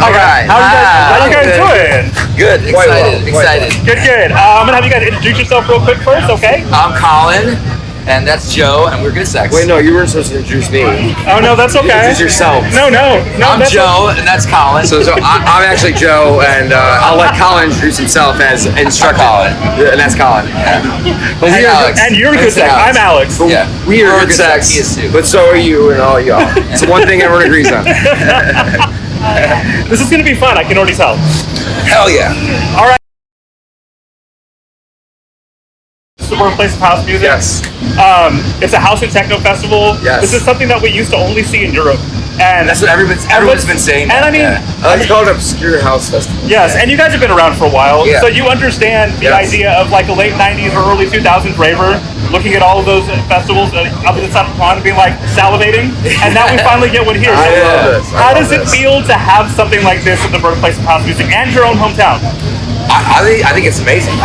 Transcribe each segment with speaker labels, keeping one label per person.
Speaker 1: All right.
Speaker 2: How you guys doing?
Speaker 1: Good. Excited.
Speaker 2: Good. I'm gonna have you guys introduce yourself real quick first, okay?
Speaker 1: I'm Colin, and that's Joe, and we're GoodSex.
Speaker 3: Wait, no, you weren't supposed to introduce me.
Speaker 2: Oh no, that's okay.
Speaker 3: Introduce yourself.
Speaker 2: No.
Speaker 1: I'm Joe, and that's Colin.
Speaker 3: So I'm actually Joe, and I'll let Colin introduce himself as instructor.
Speaker 1: Colin.
Speaker 3: And that's Colin.
Speaker 1: But
Speaker 3: And
Speaker 1: Alex.
Speaker 2: And you're GoodSex. I'm Alex.
Speaker 1: Yeah.
Speaker 3: We are
Speaker 1: We're
Speaker 3: GoodSex,
Speaker 1: He is too.
Speaker 3: but so are you and all y'all. It's one thing everyone agrees on.
Speaker 2: This is gonna be fun. I can already tell.
Speaker 1: Hell yeah.
Speaker 2: All right. This is the birthplace of house music.
Speaker 3: Yes.
Speaker 2: It's a house and techno festival.
Speaker 3: Yes.
Speaker 2: This is something that we used to only see in Europe. And
Speaker 1: That's what everyone's been saying.
Speaker 2: And I mean,
Speaker 3: I like to call it an obscure house festival.
Speaker 2: yes, and you guys have been around for a while,
Speaker 1: Yeah.
Speaker 2: so you understand the
Speaker 3: Yes.
Speaker 2: idea of like a late 90s or early 2000s raver looking at all of those festivals up at the top of the pond and being like salivating, and now we finally get one here.
Speaker 3: I
Speaker 2: So
Speaker 3: love this.
Speaker 2: how does it feel to have something like this at the birthplace of house music and your own hometown?
Speaker 1: I think it's amazing.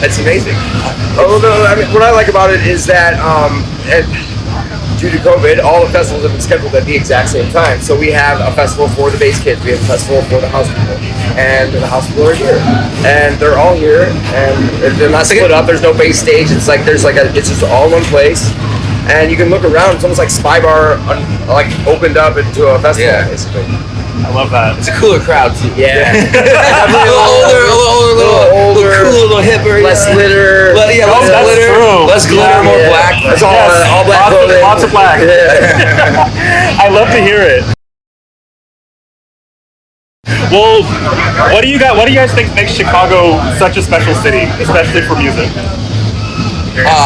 Speaker 1: It's amazing.
Speaker 3: Although, I mean, what I like about it is that due to COVID, all the festivals have been scheduled at the exact same time. So we have a festival for the bass kids, we have a festival for the house people, and the house people are here, and they're all here, and they're not split up. There's no base stage. It's like it's just all in one place, and you can look around. It's almost like Spy Bar, opened up into a festival,
Speaker 1: Yeah.
Speaker 3: basically.
Speaker 2: I love that.
Speaker 1: It's a cooler crowd too.
Speaker 3: Yeah.
Speaker 1: A little older, cool, a little hipper.
Speaker 3: Less glitter.
Speaker 1: Less
Speaker 2: that's
Speaker 1: glitter.
Speaker 2: true.
Speaker 1: Less glitter, more
Speaker 3: Yeah.
Speaker 1: black.
Speaker 3: It's all,
Speaker 2: Yes.
Speaker 3: all black clothing.
Speaker 2: Lots of black.
Speaker 3: Yeah.
Speaker 2: I love to hear it. Well, what do you guys think makes Chicago such a special city, especially for music?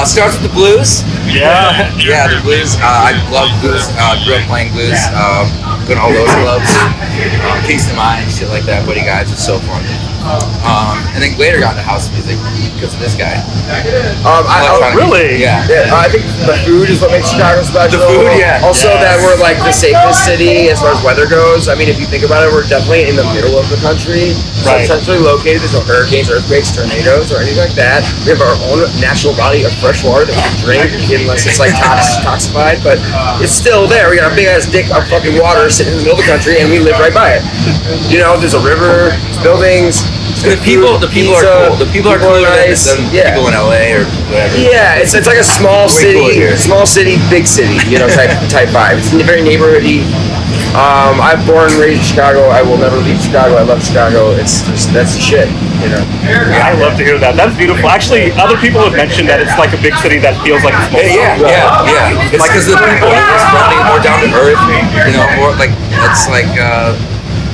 Speaker 1: Starts with the blues.
Speaker 2: Yeah.
Speaker 1: Yeah, the blues. I love blues. Grew up playing blues. Going to all those clubs. Peace of Mind, shit like that. Buddy guys are so fun. And then later got into house music because of this guy.
Speaker 2: Really?
Speaker 1: Yeah.
Speaker 3: Yeah, I think the food is what makes Chicago special.
Speaker 1: The food, yeah.
Speaker 3: Also, that we're like the safest city as far as weather goes. I mean, if you think about it, we're definitely in the middle of the country.
Speaker 2: Right.
Speaker 3: So centrally located. There's no hurricanes, earthquakes, tornadoes, or anything like that. We have our own natural body of fresh water that we can drink, unless it's like toxified. But it's still there. We got a big ass dick of fucking water sitting in the middle of the country, and we live right by it. You know, there's a river, there's buildings.
Speaker 1: And the people are cool. The people are cooler
Speaker 3: nice.
Speaker 1: than people in LA or whatever.
Speaker 3: Yeah, it's like a small
Speaker 1: Way cooler
Speaker 3: city,
Speaker 1: here.
Speaker 3: big city, you know, type vibe. It's very neighborhoody. I'm born and raised in Chicago. I will never leave Chicago. I love Chicago. It's just, that's the shit, you know.
Speaker 2: I love to hear that. That's beautiful. Actually, other people have mentioned that it's like a big city that feels like a small city.
Speaker 1: Yeah. It's like because the people are friendly, more down to earth. You know, more like it's like.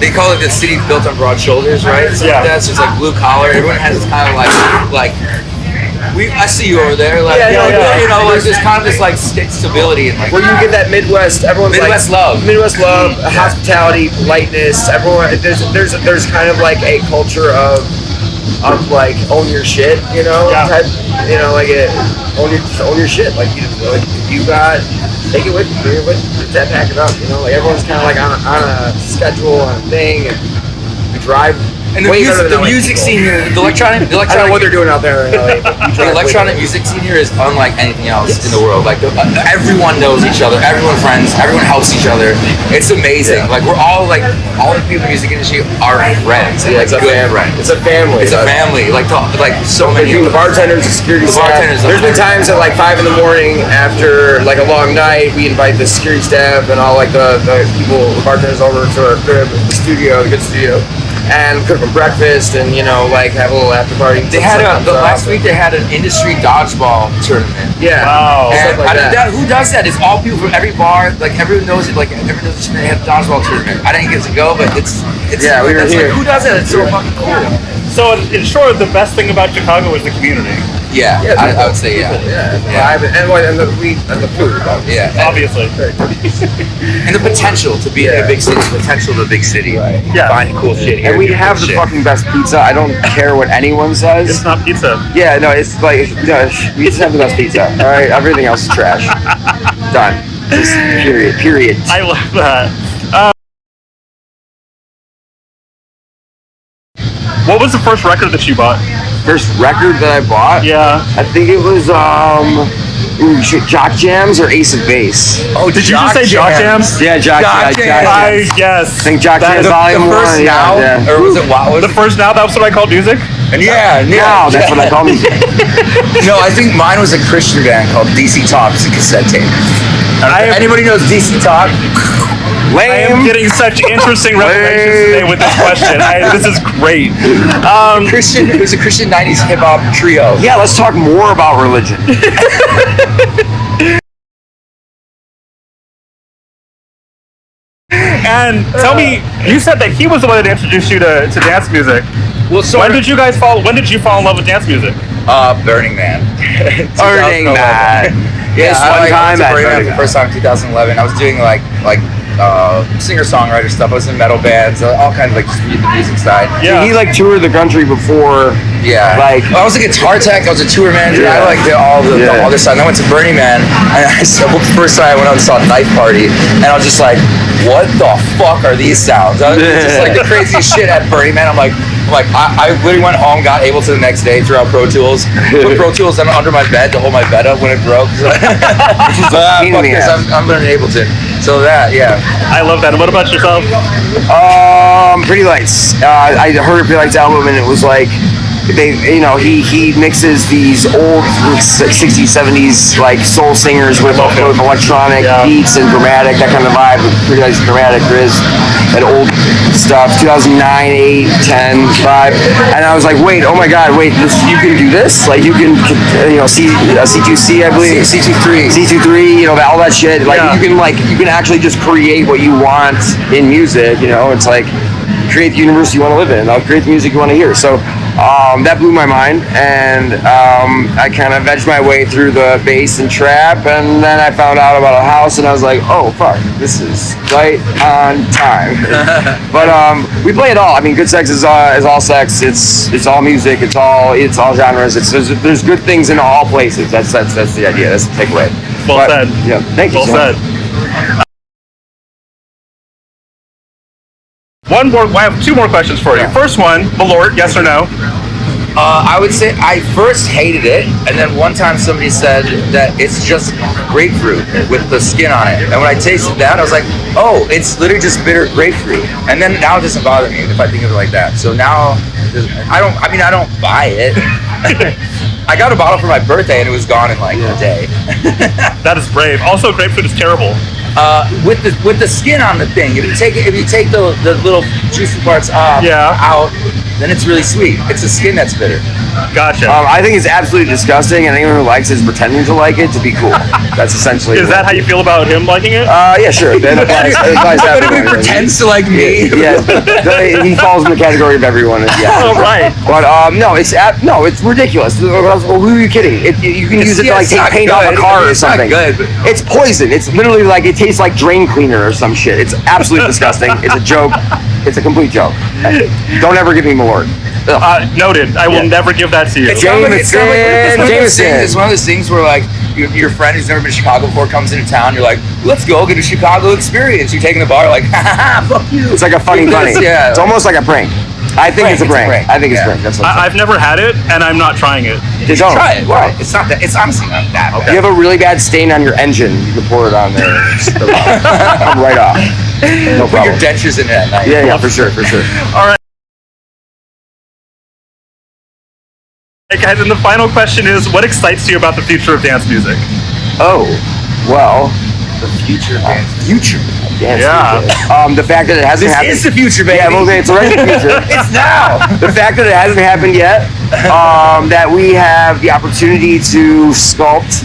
Speaker 1: They call it the city built on broad shoulders, right? So
Speaker 2: Yeah.
Speaker 1: that's just like blue collar. Everyone has this kind of like I see you over there, like
Speaker 3: Yeah.
Speaker 1: you know, like there's kind of this like stability and like
Speaker 3: Where you get that Midwest, everyone's
Speaker 1: Midwest
Speaker 3: like,
Speaker 1: love.
Speaker 3: Midwest love, hospitality, politeness. Everyone, there's kind of like a culture of like own your shit, you know,
Speaker 2: Yeah.
Speaker 3: type, you know, like own your shit. Like you got. Take it with you, bring it with you, pack it up, you know, like everyone's kind of like on a schedule, on a thing, and we drive
Speaker 1: And the music scene here, the electronic
Speaker 3: I don't know what they're doing out there in LA, but we
Speaker 1: the
Speaker 3: drive
Speaker 1: electronic
Speaker 3: with it.
Speaker 1: music scene here is unlike anything else in the world. Like everyone knows each other, everyone's friends, everyone helps each other. It's amazing.
Speaker 3: Yeah.
Speaker 1: Like we're all like all the people in the music industry are friends. And,
Speaker 3: Yeah,
Speaker 1: like
Speaker 3: it's a
Speaker 1: good
Speaker 3: family.
Speaker 1: friends.
Speaker 3: It's a family.
Speaker 1: It's a family. Like so many.
Speaker 3: Between the bartenders, the security
Speaker 1: The
Speaker 3: staff.
Speaker 1: bartenders,
Speaker 3: There's been times at like 5 in the morning after like a long night, we invite the security staff and all like the people, the bartenders over to our crib, the good studio, and cook them breakfast and, you know, like have a little after party.
Speaker 1: They had last week they had an industry dodgeball tournament.
Speaker 3: Yeah.
Speaker 2: Wow.
Speaker 1: And
Speaker 3: Stuff like that.
Speaker 1: who does that? It's all people from every bar. Like everyone knows it. Like everyone knows they have a dodgeball tournament. I didn't get to go, but it's
Speaker 3: Yeah, we were
Speaker 1: that's
Speaker 3: here.
Speaker 1: Like, who does that? It's so fucking cool.
Speaker 2: So in short, the best thing about Chicago is the community.
Speaker 1: Yeah, I would say yeah.
Speaker 3: Yeah. And the food.
Speaker 1: Yeah,
Speaker 2: Obviously.
Speaker 1: and the potential to be in a big city. The potential of a big city.
Speaker 2: Yeah.
Speaker 1: Find cool shit here.
Speaker 3: And we
Speaker 1: do
Speaker 3: have
Speaker 1: cool
Speaker 3: the
Speaker 1: shit.
Speaker 3: fucking best pizza. I don't care what anyone says.
Speaker 2: It's not pizza.
Speaker 3: Yeah, no, it's like, no, we just have the best pizza. All right, everything else is trash. Done. Just period.
Speaker 2: I love that. What was the first record that you bought?
Speaker 3: First record that I bought?
Speaker 2: Yeah.
Speaker 3: I think it was Jock Jams or Ace of Base?
Speaker 1: Oh,
Speaker 2: Did you just say Jock Jams?
Speaker 3: Yeah, Jock Jams.
Speaker 2: I guess.
Speaker 3: I think Jock Jams Volume 1.
Speaker 1: Or was it what?
Speaker 2: The first now, that's what I called music?
Speaker 1: Yeah.
Speaker 3: No, that's what I call music.
Speaker 1: No, I think mine was a Christian band called DC Talk. It's a cassette tape. Anybody knows DC Talk?
Speaker 3: Lame.
Speaker 2: I am getting such interesting revelations today with this question. This is great.
Speaker 1: It was a Christian 90s hip hop trio.
Speaker 3: Yeah, let's talk more about religion.
Speaker 2: And tell me, you said that he was the one that introduced you to dance music.
Speaker 1: Well, so
Speaker 2: When did you fall in love with dance music?
Speaker 1: Burning Man.
Speaker 3: Burning Man.
Speaker 1: Yeah,
Speaker 3: One time
Speaker 1: I
Speaker 3: at
Speaker 1: Burning Man
Speaker 3: Burning
Speaker 1: for the first time in 2011. I was doing like singer-songwriter stuff. I was in metal bands, all kinds of like just the music side.
Speaker 2: Yeah.
Speaker 3: He like toured the country before.
Speaker 1: Yeah. I was a guitar tech. I was a tour manager.
Speaker 3: Yeah.
Speaker 1: I did all the other side. And I went to Burning Man, and the first time I went out and saw Knife Party, and I was just like, what the fuck are these sounds? It was just like the craziest shit at Burning Man. I literally went home, got able to the next day, threw out Pro Tools, put Pro Tools under my bed to hold my bed up when it broke. Fuck this, I'm unable to. So yeah.
Speaker 2: I love that. And what about yourself?
Speaker 3: Pretty Lights. I heard Pretty Lights album, and it was like he mixes these old 60s, 70s like soul singers with electronic beats and dramatic, that kind of vibe. Pretty Lights dramatic Grizz, that old stuff, 2009, 8, 10 vibe. And I was like, oh my god, you can do this? Like you can C2C, I believe. C23, all that shit. Like you can actually just create what you want in music. It's like create the universe you want to live in. I'll create the music you want to hear. So that blew my mind, and I kind of vegged my way through the bass and trap, and then I found out about a house, and I was like, oh fuck, this is right on time. But we play it all. I mean, GoodSex is all sex. It's all music. It's all genres. There's good things in all places. That's the idea. That's the takeaway.
Speaker 2: Well said.
Speaker 3: Yeah, thank you.
Speaker 2: Well said. I have two more questions for you. First one, Malort, yes or no?
Speaker 1: I would say I first hated it, and then one time somebody said that it's just grapefruit with the skin on it. And when I tasted that, I was like, oh, it's literally just bitter grapefruit. And then now it doesn't bother me if I think of it like that. So now I don't buy it. I got a bottle for my birthday, and it was gone in like a day.
Speaker 2: That is brave. Also, grapefruit is terrible.
Speaker 1: With the skin on the thing, if you take the little juicy parts out, then it's really sweet. It's the skin that's bitter.
Speaker 2: Gotcha.
Speaker 3: I think it's absolutely disgusting, and anyone who likes it is pretending to like it to be cool. That's essentially.
Speaker 2: Is that how you feel about him liking it?
Speaker 3: Yeah, sure. That applies to everyone.
Speaker 1: Everybody pretends to like me.
Speaker 3: Yeah, he falls in the category of everyone. Yeah.
Speaker 2: Oh, right.
Speaker 3: But it's ridiculous. Who are you kidding? You can use it to like take paint off a car or something.
Speaker 1: It's not good.
Speaker 3: It's poison. It's literally like it tastes like drain cleaner or some shit. It's absolutely disgusting. It's a joke. It's a complete joke. Don't ever give me Malort.
Speaker 2: Noted. I will never give that to you.
Speaker 1: It's one of those things where like your friend who's never been to Chicago before comes into town. You're like, let's go get a Chicago experience. You're taking the bar, like, fuck you.
Speaker 3: It's like a funny.
Speaker 1: Yeah.
Speaker 3: It's almost like a prank. I think it's a prank. I think it's a prank. That's what
Speaker 2: I've never had it, and I'm not trying it.
Speaker 3: You don't
Speaker 1: try it.
Speaker 3: Why?
Speaker 1: It's not that. It's honestly not that.
Speaker 3: Okay. If you have a really bad stain on your engine, you can pour it on there. Come right off. No
Speaker 1: Put
Speaker 3: problem.
Speaker 1: your dentures in it at night.
Speaker 3: Yeah, for sure.
Speaker 2: All right. Hey guys, and the final question is, what excites you about the future of dance music?
Speaker 3: Oh, well,
Speaker 1: The future of dance.
Speaker 3: Future. Dance
Speaker 2: Yeah.
Speaker 3: music. The fact that it hasn't happened.
Speaker 1: This is the future, baby.
Speaker 3: Yeah, well, it's already the future.
Speaker 1: It's now.
Speaker 3: The fact that it hasn't happened yet, that we have the opportunity to sculpt,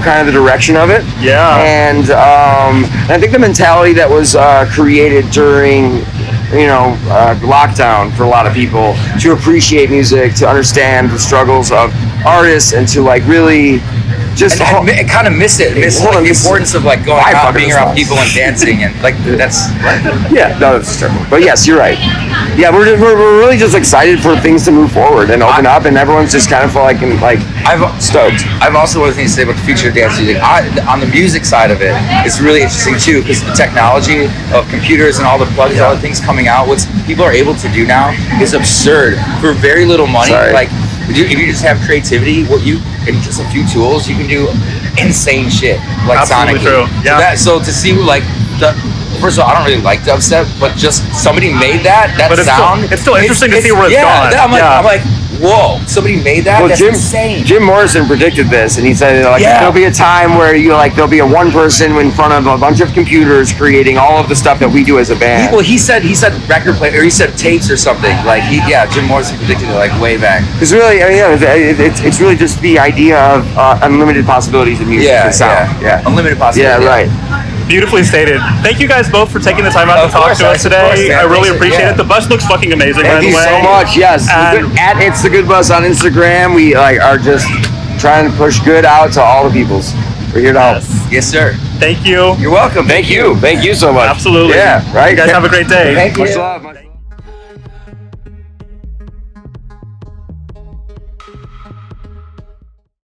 Speaker 3: kind of the direction of it.
Speaker 2: Yeah.
Speaker 3: And I think the mentality that was created during, lockdown for a lot of people to appreciate music, to understand the struggles of artists, and to like really just
Speaker 1: and kind of miss it. Miss the importance of like going out, being around people and dancing, and like that's.
Speaker 3: Yeah, no, that's terrible. But yes, you're right. Yeah, we're really just excited for things to move forward and open up, and everyone's just kind of like stoked.
Speaker 1: I've also one thing to say about the future of dance music. On the music side of it, it's really interesting too, because the technology of computers and all the plugins, all the things coming out, what people are able to do now is absurd for very little money.
Speaker 3: Sorry.
Speaker 1: Like if you just have creativity, and just a few tools, you can do insane shit like
Speaker 2: Absolutely
Speaker 1: sonically.
Speaker 2: true. Yeah.
Speaker 1: So to see like first of all, I don't really like dubstep, but just somebody made that sound.
Speaker 2: It's still interesting to see where it's gone.
Speaker 1: I'm like, whoa, somebody made that.
Speaker 3: Well,
Speaker 1: That's insane.
Speaker 3: Jim Morrison predicted this, and he said there'll be a time where there'll be a one person in front of a bunch of computers creating all of the stuff that we do as a band.
Speaker 1: He said record player, or he said tapes or something. Like Jim Morrison predicted it like way back.
Speaker 3: It's really, it's really just the idea of unlimited possibilities in music and sound. Yeah,
Speaker 1: unlimited possibilities.
Speaker 3: Yeah, right.
Speaker 2: Beautifully stated. Thank you guys both for taking the time out to talk to us today. I really appreciate it. The bus looks fucking amazing, by the way.
Speaker 3: Thank you so much. Yes, at It's the Good Bus on Instagram. We are just trying to push good out to all the peoples. We're here to help.
Speaker 1: Yes, sir.
Speaker 2: Thank you.
Speaker 1: You're welcome.
Speaker 3: Thank you. Thank you so much.
Speaker 2: Absolutely.
Speaker 3: Yeah. Right.
Speaker 2: You guys have a great day.
Speaker 1: Thank you.
Speaker 3: Much love.